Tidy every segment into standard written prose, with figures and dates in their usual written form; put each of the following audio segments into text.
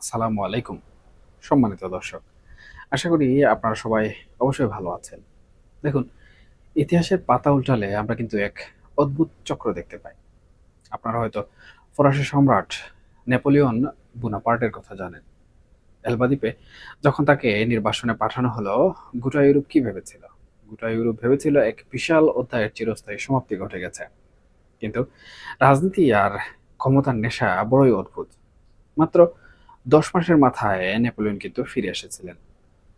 আসসালামু আলাইকুম সম্মানিত দর্শক। আশা করি আপনারা সবাই অবশ্যই ভালো আছেন। দেখুন, ইতিহাসের পাতা উল্টালে আমরা কিন্তু এক অদ্ভুত চক্র দেখতে পাই। আপনারা হয়তো ফরাসি সম্রাট নেপোলিয়ন বোনাপার্টের কথা জানেন। এলবা দ্বীপে যখন তাকে নির্বাসনে পাঠানো হলো, গোটা ইউরোপ কি ভেবেছিল? গোটা ইউরোপ ভেবেছিল এক বিশাল অধ্যায়ের চিরস্থায়ী সমাপ্তি ঘটে গেছে। কিন্তু রাজনীতি আর ক্ষমতার নেশা বড়ই অদ্ভুত। মাত্র ১০ মাসের মাথায় নেপোলিয়ন কিন্তু ফিরে এসেছিলেন।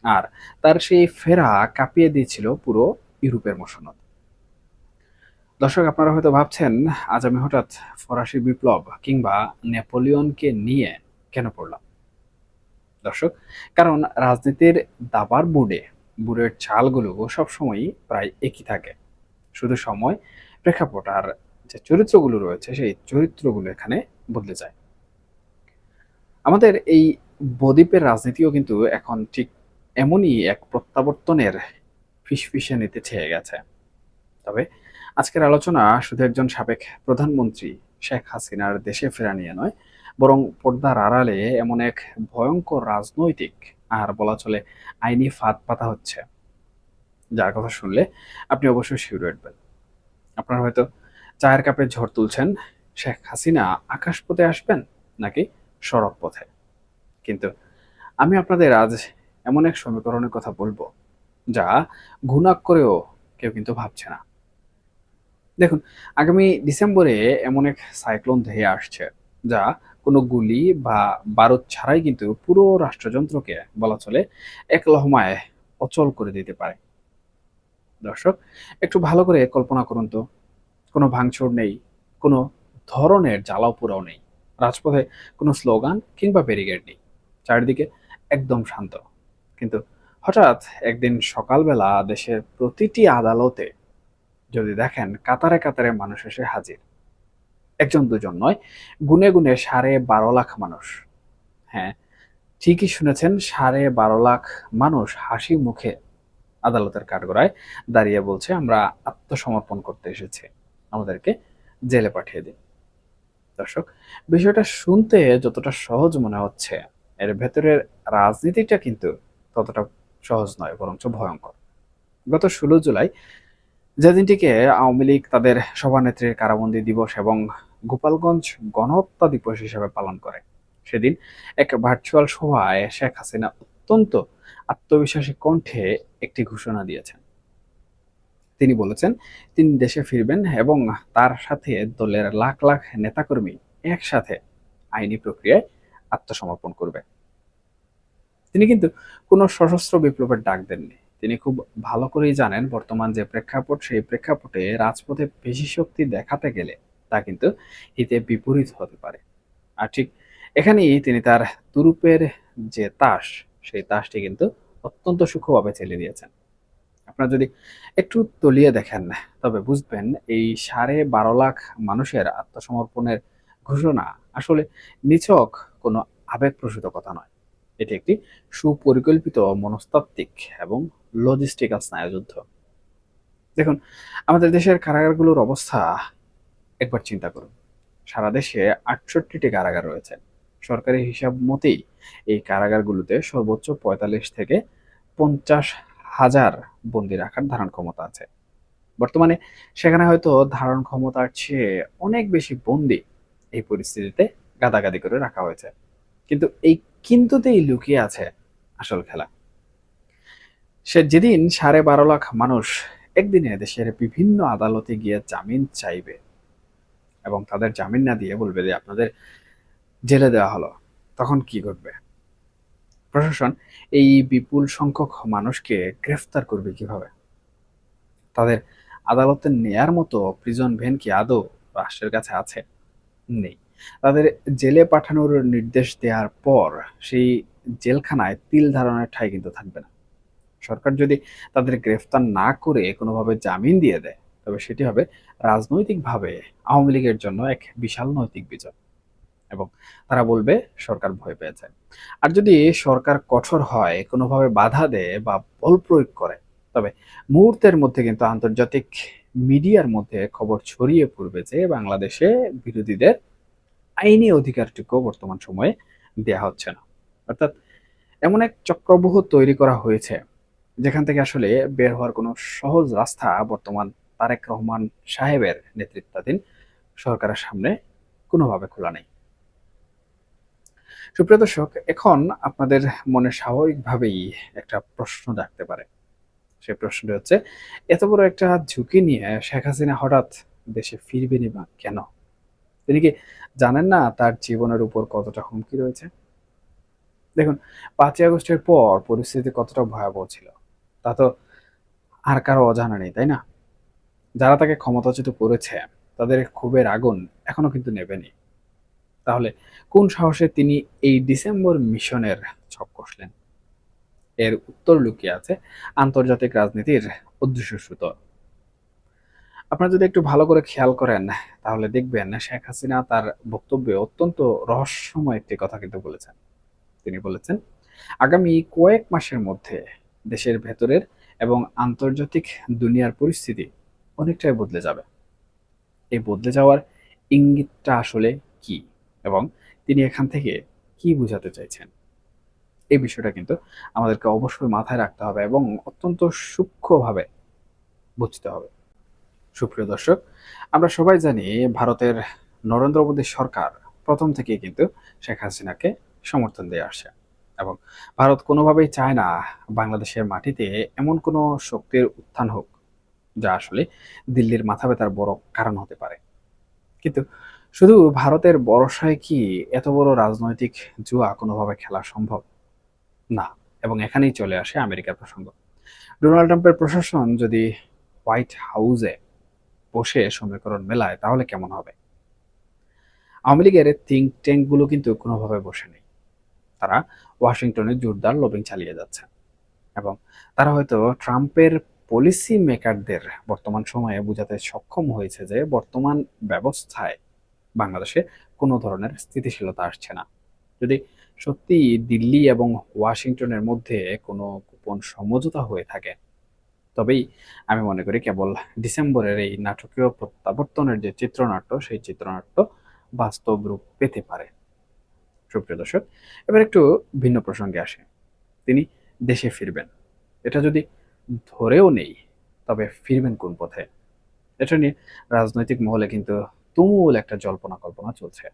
আর তার সেই ফেরা কাঁপিয়ে দিয়েছিল পুরো ইউরোপের মসনদ। দর্শক, আপনারা হয়তো ভাবছেন, আজ আমি হঠাৎ ফরাসি বিপ্লব কিংবা নেপোলিয়নকে নিয়ে কেন পড়লাম? দর্শক, কারণ রাজনীতির দাবার বুড়ের চালগুলো সবসময়ই প্রায় একই থাকে। শুধু সময়, প্রেক্ষাপট আর যে চরিত্রগুলো রয়েছে সেই চরিত্রগুলো এখানে বদলে যায়। আমাদের এই বদ্বীপের রাজনীতিও কিন্তু এখন ঠিক এমনই এক প্রত্যাবর্তনের ফিসফিসানিতে ছেয়ে গেছে। তবে আজকের আলোচনা শুধু একজন সাবেক প্রধানমন্ত্রী শেখ হাসিনার দেশে ফেরা নিয়ে নয়, বরং পর্দার আড়ালে এমন এক ভয়ঙ্কর রাজনৈতিক আর বলা চলে আইনি ফাঁদ পাতা হচ্ছে, যার কথা শুনলে আপনি অবশ্যই শিউরে উঠবেন। আপনারা হয়তো চায়ের কাপে ঝড় তুলছেন, শেখ হাসিনা আকাশপথে আসবেন নাকি সড়ক পথে। কিন্তু আমি আপনাদের আজ এমন এক সমীকরণের কথা বলবো, যা ঘুণাক করেও কেউ কিন্তু ভাবছে না। দেখুন, আগামী ডিসেম্বরে এমন এক সাইক্লোন ধেয়ে আসছে, যা কোনো গুলি বা বারুদ ছাড়াই কিন্তু পুরো রাষ্ট্রযন্ত্রকে বলা চলে এক লহমায় অচল করে দিতে পারে। দর্শক, একটু ভালো করে কল্পনা করুন তো, কোনো ভাঙচুর নেই, কোনো ধরনের জ্বালাও পোড়াও নেই, রাজপথে কোনো স্লোগান কিংবা ব্যারিকেড নেই, চারিদিকে একদম শান্ত। কিন্তু হঠাৎ একদিন সকালবেলা দেশের প্রতিটি আদালতে যদি দেখেন কাতারে কাতারে মানুষ এসে হাজির, একজন দুজন নয়, গুনে গুনে 12.5 লাখ মানুষ। হ্যাঁ, ঠিকই শুনেছেন, 12.5 লাখ মানুষ হাসি মুখে আদালতের কাঠগড়ায় দাঁড়িয়ে বলছে, আমরা আত্মসমর্পণ করতে এসেছি, আমাদেরকে জেলে পাঠিয়ে দিন। দর্শক, বিষয়টা শুনতে যতটা সহজ মনে হচ্ছে, এর ভেতরের রাজনীতিটা কিন্তু ততটা সহজ নয়, বরঞ্চ ভয়ঙ্কর। গত 16 জুলাই, যেদিনটিকে আওয়ামী লীগ তাদের সভানেত্রীর কারাবন্দী দিবস এবং গোপালগঞ্জ গণহত্যা দিবস হিসেবে পালন করে, সেদিন এক ভার্চুয়াল সভায় শেখ হাসিনা অত্যন্ত আত্মবিশ্বাসী কণ্ঠে একটি ঘোষণা দিয়েছেন। তিনি বলেছেন, তিনি দেশে ফিরবেন এবং তার সাথে দলের লাখ লাখ নেতাকর্মী একসাথে আইনি প্রক্রিয়ায় আত্মসমর্পণ করবে। তিনি কিন্তু কোনো সশস্ত্র বিপ্লবের ডাক দেননি। তিনি খুব ভালো করেই জানেন বর্তমান যে প্রেক্ষাপট, সেই প্রেক্ষাপটে রাজপথে পেশি শক্তি দেখাতে গেলে তা কিন্তু হিতে বিপরীত হতে পারে। আর ঠিক এখানেই তিনি তার তুরুপের যে তাস, সেই তাসটি কিন্তু অত্যন্ত সূক্ষ্মভাবে চেলে দিয়েছেন। আপনারা যদি একটু তলিয়ে দেখেন, তবে বুঝবেন এই 12.5 লাখ মানুষের আত্মসমর্পণের ঘোষণা আসলে নিছক কোনো আবেগপ্রসূত কথা নয়। এটি একটি সুপরিকল্পিত মনস্তাত্ত্বিক এবং লজিস্টিক্যাল স্নায়ুযুদ্ধ। দেখুন, আমাদের দেশের কারাগারগুলোর অবস্থা একবার চিন্তা করুন। সারা দেশে 68টি কারাগার রয়েছে। সরকারি হিসাব মতেই এই কারাগারগুলোতে সর্বোচ্চ 45 থেকে 50,000 বন্দী রাখার ধারণ ক্ষমতা আছে। বর্তমানে সেখানে হয়তো ধারণ ক্ষমতার চেয়ে অনেক বেশি বন্দী এই পরিস্থিতিতে গাদাগাদি করে রাখা হয়েছে। কিন্তু এই কিন্তুতেই লুকিয়ে আছে আসল খেলা। সে যেদিন 12.5 লাখ মানুষ একদিনে দেশের বিভিন্ন আদালতে গিয়ে জামিন চাইবে এবং তাদের জামিন না দিয়ে বলবে যে আপনাদের জেলে দেওয়া হলো, তখন কি ঘটবে? প্রশাসন এই বিপুল সংখ্যক মানুষকে গ্রেফতার করবে কিভাবে? তাদের আদালতে নেয়ার মতো প্রিজন ভ্যান কি আদৌ রাষ্ট্রের কাছে আছে? নেই। তাদের জেলে পাঠানোর নির্দেশ দেওয়ার পর সেই জেলখানায় তিল ধারণের ঠাঁই কিন্তু থাকবে না। সরকার যদি তাদের গ্রেফতার না করে কোনোভাবে জামিন দিয়ে দেয়, তবে সেটি হবে রাজনৈতিকভাবে আওয়ামী লীগের জন্য এক বিশাল নৈতিক বিজয় এবং তারা বলবে সরকার ভয় পেয়েছে। আর যদি সরকার কঠোর হয়, কোনোভাবে বাধা দেয় বা বল প্রয়োগ করে, তবে মুহূর্তের মধ্যে কিন্তু আন্তর্জাতিক মিডিয়ার মধ্যে খবর ছড়িয়ে পড়বে যে বাংলাদেশে বিরোধীদের আইনি অধিকারটুকু বর্তমান সময়ে দেয়া হচ্ছে না। অর্থাৎ এমন এক চক্রব্যূহ তৈরি করা হয়েছে যেখান থেকে আসলে বের হওয়ার কোনো সহজ রাস্তা বর্তমান তারেক রহমান সাহেবের নেতৃত্বাধীন সরকারের সামনে কোনোভাবে খোলা নেই। সুপ্রিয় দর্শক, এখন আপনাদের মনে স্বাভাবিকভাবেই একটা প্রশ্ন জাগতে পারে। সেই প্রশ্নটি হচ্ছে, এত বড় একটা ঝুঁকি নিয়ে শেখ হাসিনা হঠাৎ দেশে ফিরবেনই বা কেন? তিনি কি জানেন না তার জীবনের উপর কতটা হুমকি রয়েছে? দেখুন, ৫ই আগস্টের পর পরিস্থিতি কতটা ভয়াবহ ছিল তা তো আর কারো অজানা নেই, তাই না? যারা তাকে ক্ষমতাচ্যুত করেছে তাদের ক্ষোভের আগুন এখনো কিন্তু নেভেনি। তাহলে কোন সাহসে তিনি এই ডিসেম্বর মিশনের ছক কষলেন? এর উত্তর লুকিয়ে আছে আন্তর্জাতিক রাজনীতির অদৃশ্য সুতো। আপনারা যদি একটু ভালো করে খেয়াল করেন তাহলে দেখবেন শেখ হাসিনা তার বক্তব্যে অত্যন্ত রহস্যময় একটি কথা কিন্তু বলেছেন। তিনি বলেছেন, আগামী কয়েক মাসের মধ্যে দেশের ভেতরের এবং আন্তর্জাতিক দুনিয়ার পরিস্থিতি অনেকটাই বদলে যাবে। এই বদলে যাওয়ার ইঙ্গিতটা আসলে কি, এবং তিনি এখান থেকে কি বোঝাতে চাইছেন, এই বিষয়টা কিন্তু আমাদেরকে অবশ্যই মাথায় রাখতে হবে এবং অত্যন্ত সূক্ষ্মভাবে বুঝতে হবে। সুপ্রিয় দর্শক, আমরা সবাই জানি ভারতের নরেন্দ্র মোদী সরকার প্রথম থেকেই কিন্তু শেখ হাসিনাকে সমর্থন দিয়ে আসছে, এবং ভারত কোনোভাবেই চায় না বাংলাদেশের মাটিতে এমন কোনো শক্তির উত্থান হোক যা আসলে দিল্লির মাথা ব্যথার বড় কারণ হতে পারে। কিন্তু শুধু ভারতের ভরসায় কি এত বড় রাজনৈতিক জুয়া কোনোভাবে খেলা সম্ভব? না। এবং এখানেই চলে আসে আমেরিকার প্রসঙ্গ। ডোনাল্ড ট্রাম্পের প্রশাসন যদি হোয়াইট হাউসে বসে সমীকরণ মেলায় তাহলে কেমন হবে? আওয়ামী লীগের থিঙ্ক ট্যাঙ্ক গুলো কিন্তু কোনোভাবে বসে নেই। তারা ওয়াশিংটনে জোরদার লবিং চালিয়ে যাচ্ছে, এবং তারা হয়তো ট্রাম্পের পলিসি মেকারদের বর্তমান সময়ে বোঝাতে সক্ষম হয়েছে যে বর্তমান ব্যবস্থায় বাংলাদেশে কোনো ধরনের স্থিতিশীলতা আসছে না। যদি সত্যি দিল্লি এবং ওয়াশিংটনের মধ্যে কোনো গোপন সমঝোতা হয়ে থাকে, তবেই আমি মনে করি কেবল ডিসেম্বরের এই নাটকীয় প্রত্যাবর্তনের যে চিত্রনাট্য, সেই চিত্রনাট্য বাস্তব রূপ পেতে পারে। সুপ্রিয় দর্শক, এবার একটু ভিন্ন প্রসঙ্গে আসে। তিনি দেশে ফিরবেন, এটা যদি ধরেও নেই, তবে ফিরবেন কোন পথে? এটা নিয়ে রাজনৈতিক মহলে কিন্তু তুমুল একটা জল্পনা কল্পনা চলছে।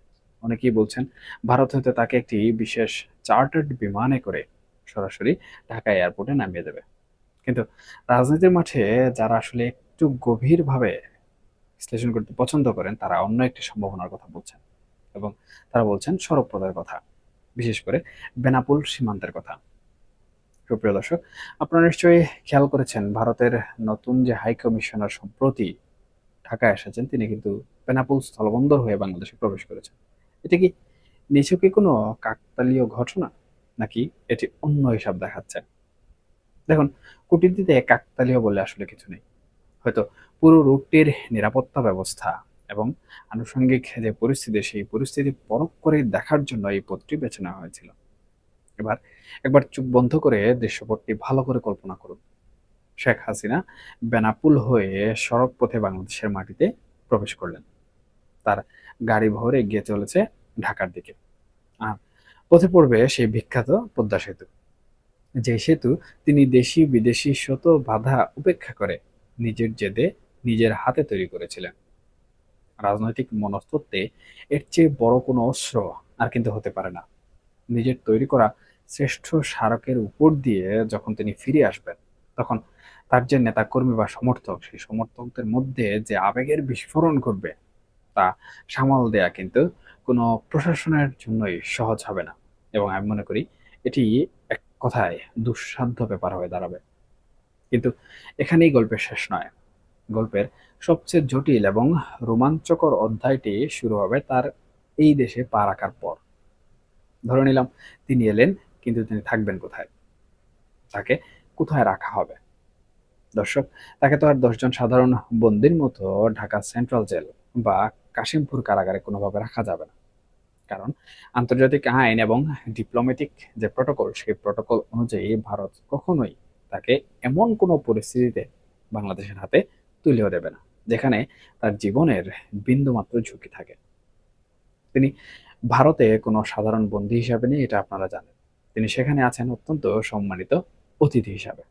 অনেকেই বলছেন ভারত হতে তাকে একটি বিশেষ চার্টার্ড বিমানে করে সরাসরি ঢাকা এয়ারপোর্টে নামিয়ে দেবে। কিন্তু রাজনীতির মাঠে যারা আসলে একটু গভীরভাবে বিশ্লেষণ করতে পছন্দ করেন তারা অন্য একটি সম্ভাবনার কথা বলছেন, এবং তারা বলছেন সড়ক পথের কথা, বিশেষ করে বেনাপোল সীমান্তের কথা। সুপ্রিয় দর্শক, আপনারা নিশ্চয়ই খেয়াল করেছেন ভারতের নতুন যে হাই কমিশনার সম্প্রতি ঢাকায় এসেছেন, তিনি কিন্তু বেনাপোল স্থলবন্দর হয়ে বাংলাদেশে প্রবেশ করেছেন। এটা কি নিছকই কোনো কাকতালীয় ঘটনা, নাকি এটি অন্য হিসাব দেখাচ্ছে? দেখুন, কূটনীতিতে কাকতালীয় বলে আসলে কিছু নেই। হয়তো পুরো রুটটির নিরাপত্তা ব্যবস্থা এবং আনুষঙ্গিক যে পরিস্থিতি, সেই পরিস্থিতি পরখ করে দেখার জন্য এই পথটি বেছে নেওয়া হয়েছিল। এবার একবার চোখ বন্ধ করে দৃশ্যপটটি ভালো করে কল্পনা করুন। শেখ হাসিনা বেনাপুল হয়ে সড়ক পথে বাংলাদেশের মাটিতে প্রবেশ করলেন। তার গাড়ি ভরে এগিয়ে চলেছে ঢাকার দিকে। আর পথে পড়বে সেই বিখ্যাত পদ্মা সেতু, যে সেতু তিনি দেশি বিদেশি শত বাধা উপেক্ষা করে নিজের জেদে নিজের হাতে তৈরি করেছিলেন। রাজনৈতিক মনস্তত্ত্বে এর চেয়ে বড় কোনো অস্ত্র আর কিন্তু হতে পারে না। নিজের তৈরি করা শ্রেষ্ঠ স্মারকের উপর দিয়ে যখন তিনি ফিরে আসবেন, তখন তার যে নেতাকর্মী বা সমর্থক, সেই সমর্থকদের মধ্যে যে আবেগের বিস্ফোরণ ঘটবে তা সামাল দেয়া কিন্তু কোনো প্রশাসনের জন্যই সহজ হবে না, এবং আমি মনে করি এটি এক কথায় দুঃসাধ্য ব্যাপার হয়ে দাঁড়াবে। কিন্তু এখানেই গল্পের শেষ নয়। গল্পের সবচেয়ে জটিল এবং রোমাঞ্চকর অধ্যায়টি শুরু হবে তার এই দেশে পা রাখার পর। ধরে নিলাম তিনি এলেন, কিন্তু তিনি থাকবেন কোথায়? তাকে কোথায় রাখা হবে? দর্শক, তাকে তো আর ১০ জন সাধারণ বন্দীর মতো ঢাকা সেন্ট্রাল জেল বা কাশিমপুর কারাগারে কোনোভাবে রাখা যাবে না। কারণ আন্তর্জাতিক আইন এবং ডিপ্লোম্যাটিক যে প্রটোকল, সেই প্রটোকল অনুযায়ী ভারত কখনোই তাকে এমন কোনো পরিস্থিতিতে বাংলাদেশের হাতে তুলেও দেবে না যেখানে তার জীবনের বিন্দুমাত্র ঝুঁকি থাকে। তিনি ভারতে কোনো সাধারণ বন্দী হিসাবে নেই, এটা আপনারা জানেন। তিনি সেখানে আছেন অত্যন্ত সম্মানিত অতিথি হিসাবে,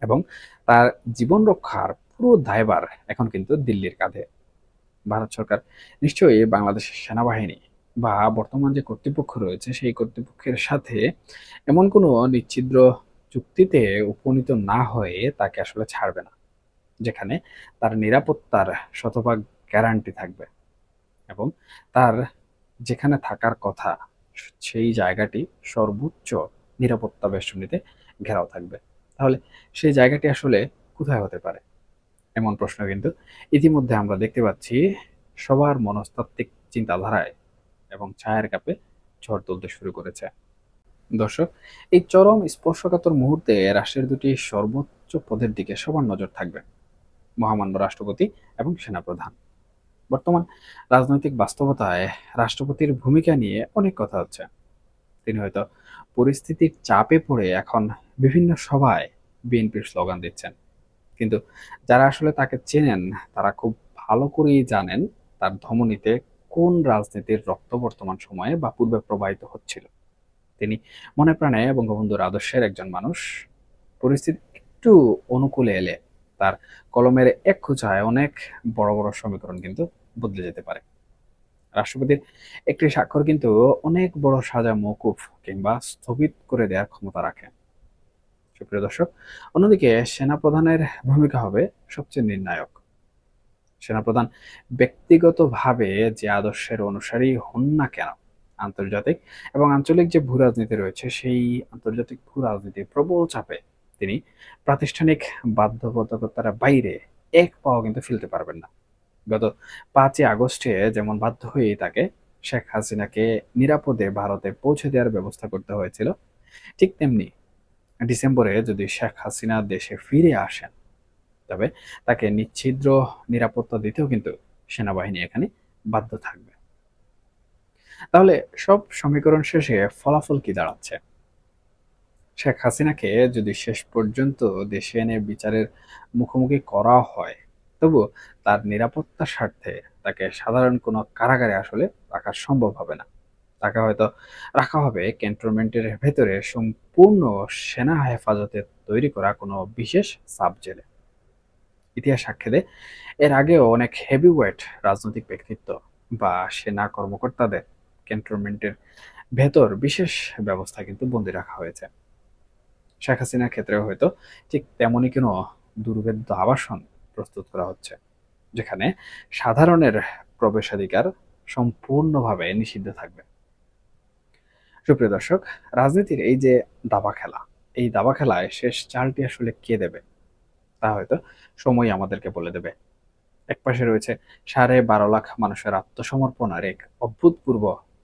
এবং তার জীবন রক্ষার পুরো দায়ভার এখন কিন্তু দিল্লির কাঁধে। ভারত সরকার নিশ্চয়ই বাংলাদেশের সেনাবাহিনী বা বর্তমান যে কর্তৃপক্ষ রয়েছে সেই কর্তৃপক্ষের সাথে এমন কোনো নিচ্ছিদ্র চুক্তিতে উপনীত না হয়ে তাকে আসলে ছাড়বে না, যেখানে তার নিরাপত্তার শতভাগ গ্যারান্টি থাকবে, এবং তার যেখানে থাকার কথা সেই জায়গাটি সর্বোচ্চ নিরাপত্তা বেষ্টনীতে ঘেরাও থাকবে। তাহলে সেই জায়গাটি আসলে কোথায় হতে পারে? এমন প্রশ্ন কিন্তু ইতিমধ্যে আমরা দেখতে পাচ্ছি সবার মনস্তাত্ত্বিক চিন্তাধারায় এবং চায়ের কাপে ঝড় তুলতে শুরু করেছে। দর্শক, এই চরম স্পর্শকাতর মুহূর্তে রাষ্ট্রের দুটি সর্বোচ্চ পদের দিকে সবার নজর থাকবে, মহামান্য রাষ্ট্রপতি এবং সেনাপ্রধান। বর্তমান রাজনৈতিক বাস্তবতায় রাষ্ট্রপতির ভূমিকা নিয়ে অনেক কথা হচ্ছে। তিনি হয়তো পরিস্থিতির চাপে পড়ে এখন বিভিন্ন সভায় বিএনপির স্লোগান দিচ্ছেন, কিন্তু যারা আসলে তাকে চেনেন তারা খুব ভালো করেই জানেন তার ধমনীতে কোন রাজনীতির রক্ত বর্তমান সময়ে বা পূর্বে প্রবাহিত হচ্ছিল। তিনি মনে প্রাণে বঙ্গবন্ধুর আদর্শের একজন মানুষ। পরিস্থিতি একটু অনুকূলে এলে তার কলমের এক খোঁচায় অনেক বড় বড় সমীকরণ কিন্তু বদলে যেতে পারে। রাষ্ট্রপতির একটি স্বাক্ষর কিন্তু অনেক বড় সাজা মওকুফ কিংবা স্থগিত করে দেওয়ার ক্ষমতা রাখে। সুপ্রিয় দর্শক, অন্যদিকে সেনাপ্রধানের ভূমিকা হবে সবচেয়ে নির্ণায়ক। সেনাপ্রধান ব্যক্তিগতভাবে যে আদর্শের অনুসারী হন না কেন, আন্তর্জাতিক এবং আঞ্চলিক যে ভূ রাজনীতি রয়েছে সেই আন্তর্জাতিক ভূ রাজনীতির প্রবল চাপে তিনি প্রাতিষ্ঠানিক বাধ্যবাধকতার বাইরে এক পাও কিন্তু ফেলতে পারবেন না। গত 5ই আগস্টে যেমন বাধ্য হয়েই তাকে শেখ হাসিনাকে নিরাপদে ভারতে পৌঁছে দেওয়ার ব্যবস্থা করতে হয়েছিল, ঠিক তেমনি ডিসেম্বরে যদি শেখ হাসিনা দেশে ফিরে আসেন তবে তাকে নিচ্ছিদ্র নিরাপত্তা দিতেও কিন্তু সেনাবাহিনী এখানে বাধ্য থাকবে। তাহলে সব সমীকরণ শেষে ফলাফল কি দাঁড়াচ্ছে? শেখ হাসিনাকে যদি শেষ পর্যন্ত দেশে এনে বিচারের মুখোমুখি করা হয়, তবু তার নিরাপত্তার স্বার্থে তাকে সাধারণ কোনো কারাগারে আসলে রাখা সম্ভব হবে না। তাকে হয়তো রাখা হবে ক্যান্টনমেন্টের ভেতরে সম্পূর্ণ সেনা হেফাজতে তৈরি করা কোনো বিশেষ সাব জেলে। ইতিহাস সাক্ষ্য দেয় এর আগেও অনেক হেভিওয়েট রাজনৈতিক ব্যক্তিত্ব বা সেনা কর্মকর্তাদের ক্যান্টনমেন্টের ভেতর বিশেষ ব্যবস্থা কিন্তু বন্দী রাখা হয়েছে। শেখ হাসিনার ক্ষেত্রেও হয়তো ঠিক তেমনই কোনো দুর্ভেদ্য আবাসন প্রস্তুত করা হচ্ছে, যেখানে সাধারণের প্রবেশাধিকার সম্পূর্ণভাবে নিষিদ্ধ থাকবে। সুপ্রিয় দর্শক, রাজনীতির এই যে দাবা খেলা, এই দাবা খেলায় শেষ চালটি আসলে কে দেবে তা হয়তো সময় আমাদেরকে বলে দেবে। একপাশে রয়েছে 12.5 লাখ মানুষের আত্মসমর্পণ আর এক অভূতপূর্ব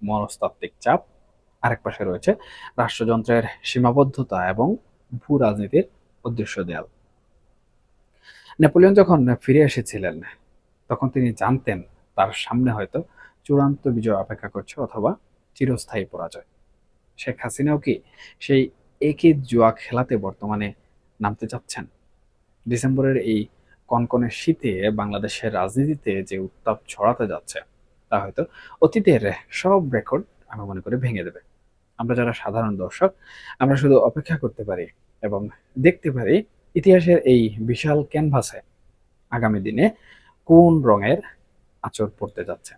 মনস্তাত্ত্বিক চাপ, আরেক পাশে রয়েছে রাষ্ট্রযন্ত্রের সীমাবদ্ধতা এবং ভূ রাজনীতির অদৃশ্য দেয়াল। নেপোলিয়ন যখন ফিরে এসেছিলেন তখন তিনি জানতেন তার সামনে হয়তো চূড়ান্ত বিজয় অপেক্ষা করছে অথবা চিরস্থায়ী পরাজয়। শেখ হাসিনাও কি সেই একই জুয়া খেলাতে বর্তমানে নামতে চাচ্ছেন? ডিসেম্বরের এই কনকনে শীতে বাংলাদেশের রাজনীতিতে যে উত্তাপ ছড়াতে যাচ্ছে তা হয়তো অতীতের সব রেকর্ড আমি মনে করি ভেঙে দেবে। আমরা যারা সাধারণ দর্শক, আমরা শুধু অপেক্ষা করতে পারি এবং দেখতে পারি ইতিহাসের এই বিশাল ক্যানভাসে আগামী দিনে কোন রঙের আঁচড় পড়তে যাচ্ছে।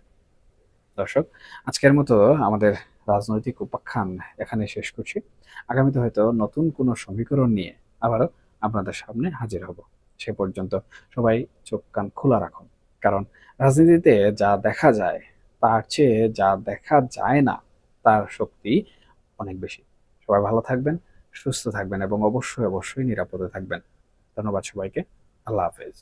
দর্শক, আজকের মতো আমাদের রাজনৈতিক উপাখ্যান এখানে শেষ করছি। আগামীতে হয়তো নতুন কোনো সমীকরণ নিয়ে আবারও আপনাদের সামনে হাজির হব। সে পর্যন্ত সবাই চোখ কান খোলা রাখুন, কারণ রাজনীতিতে যা দেখা যায় তার চেয়ে যা দেখা যায় না তার শক্তি অনেক বেশি। সবাই ভালো থাকবেন, সুস্থ থাকবেন এবং অবশ্যই অবশ্যই নিরাপদে থাকবেন। ধন্যবাদ সবাইকে। আল্লাহ হাফেজ।